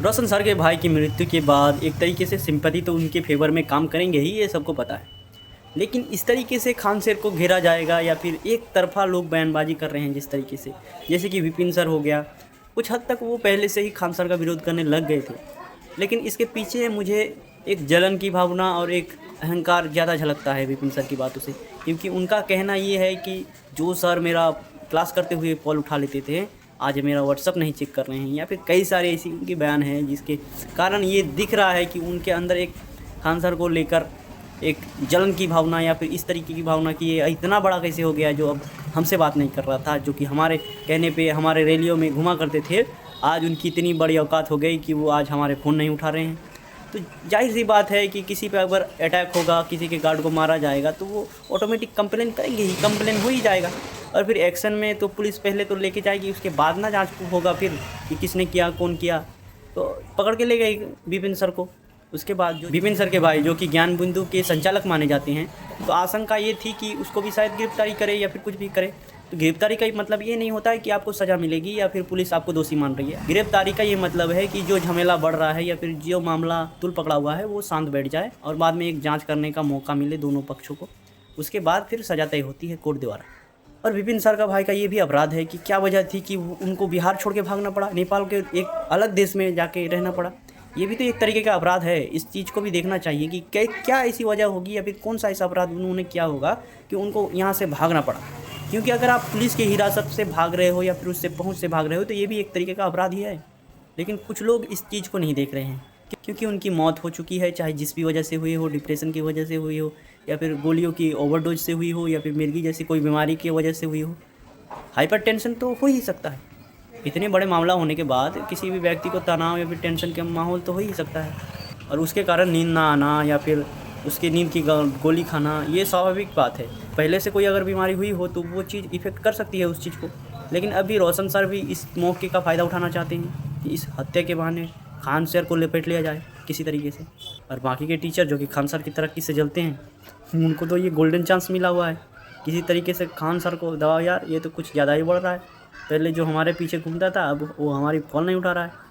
रोशन sir के भाई की मृत्यु के बाद एक तरीके से सिंपैथी तो उनके फेवर में काम करेंगे ही, ये सबको पता है। लेकिन इस तरीके से खान सर को घेरा जाएगा या फिर एक तरफा लोग बयानबाजी कर रहे हैं जिस तरीके से, जैसे कि विपिन सर हो गया, कुछ हद तक वो पहले से ही खान सर का विरोध करने लग गए थे। लेकिन इसके पीछे मुझे एक जलन की भावना और एक अहंकार ज़्यादा झलकता है विपिन सर की बातों से, क्योंकि उनका कहना ये है कि जो सर मेरा क्लास करते हुए कॉल उठा लेते थे, आज मेरा व्हाट्सअप नहीं चेक कर रहे हैं, या फिर कई सारे ऐसी उनके बयान हैं जिसके कारण ये दिख रहा है कि उनके अंदर एक खान सर को लेकर एक जलन की भावना या फिर इस तरीके की भावना कि ये इतना बड़ा कैसे हो गया जो अब हमसे बात नहीं कर रहा था, जो कि हमारे कहने पे हमारे रैलियों में घुमा करते थे, आज उनकी इतनी बड़ी औकात हो गई कि वो आज हमारे फ़ोन नहीं उठा रहे हैं। तो जाहिर सी बात है कि किसी पे अगर अटैक होगा, किसी के गार्ड को मारा जाएगा, तो वो ऑटोमेटिक कंप्लेन करेंगे ही, कंप्लेन हो ही जाएगा। और फिर एक्शन में तो पुलिस पहले तो लेके जाएगी, उसके बाद ना जांच होगा फिर कि किसने किया, कौन किया, तो पकड़ के ले गई विपिन सर को। उसके बाद जो विपिन सर के भाई जो कि ज्ञान बिंदु के संचालक माने जाते हैं, तो आशंका ये थी कि उसको भी शायद गिरफ्तारी करे या फिर कुछ भी करे। तो गिरफ्तारी का मतलब ये नहीं होता है कि आपको सज़ा मिलेगी या फिर पुलिस आपको दोषी मान रही है। गिरफ्तारी का ये मतलब है कि जो झमेला बढ़ रहा है या फिर जो मामला तुल पकड़ा हुआ है वो शांत बैठ जाए और बाद में एक जांच करने का मौका मिले दोनों पक्षों को। उसके बाद फिर सज़ा तय होती है कोर्ट द्वारा। और विपिन सर का भाई का ये भी अपराध है कि क्या वजह थी कि उनको बिहार छोड़ के भागना पड़ा, नेपाल के एक अलग देश में जाके रहना पड़ा। ये भी तो एक तरीके का अपराध है। इस चीज़ को भी देखना चाहिए कि क्या ऐसी वजह होगी या फिर कौन सा ऐसा अपराध उन्होंने किया होगा कि उनको यहाँ से भागना पड़ा। क्योंकि अगर आप पुलिस की हिरासत से भाग रहे हो या फिर उससे पहुँच से भाग रहे हो तो ये भी एक तरीके का अपराध ही है। लेकिन कुछ लोग इस चीज़ को नहीं देख रहे हैं क्योंकि उनकी मौत हो चुकी है, चाहे जिस भी वजह से हुई हो, डिप्रेशन की वजह से हुई हो या फिर गोलियों की ओवरडोज से हुई हो या फिर मिर्गी जैसी कोई बीमारी की वजह से हुई हो। हाइपरटेंशन तो हो ही सकता है। इतने बड़े मामला होने के बाद किसी भी व्यक्ति को तनाव या फिर टेंशन का माहौल तो हो ही सकता है, और उसके कारण नींद ना आना या फिर उसके नींद की गोली खाना, ये स्वाभाविक बात है। पहले से कोई अगर बीमारी हुई हो तो वो चीज़ इफ़ेक्ट कर सकती है उस चीज़ को। लेकिन अभी रोशन सर भी इस मौके का फ़ायदा उठाना चाहते हैं कि इस हत्या के बहाने खान सर को लपेट लिया जाए किसी तरीके से। और बाकी के टीचर जो कि खान सर की तरक्की से जलते हैं, उनको तो ये गोल्डन चांस मिला हुआ है किसी तरीके से खान सर को दबाओ यार, ये तो कुछ ज़्यादा ही बढ़ रहा है। पहले जो हमारे पीछे घूमता था अब वो हमारी कॉल नहीं उठा रहा है।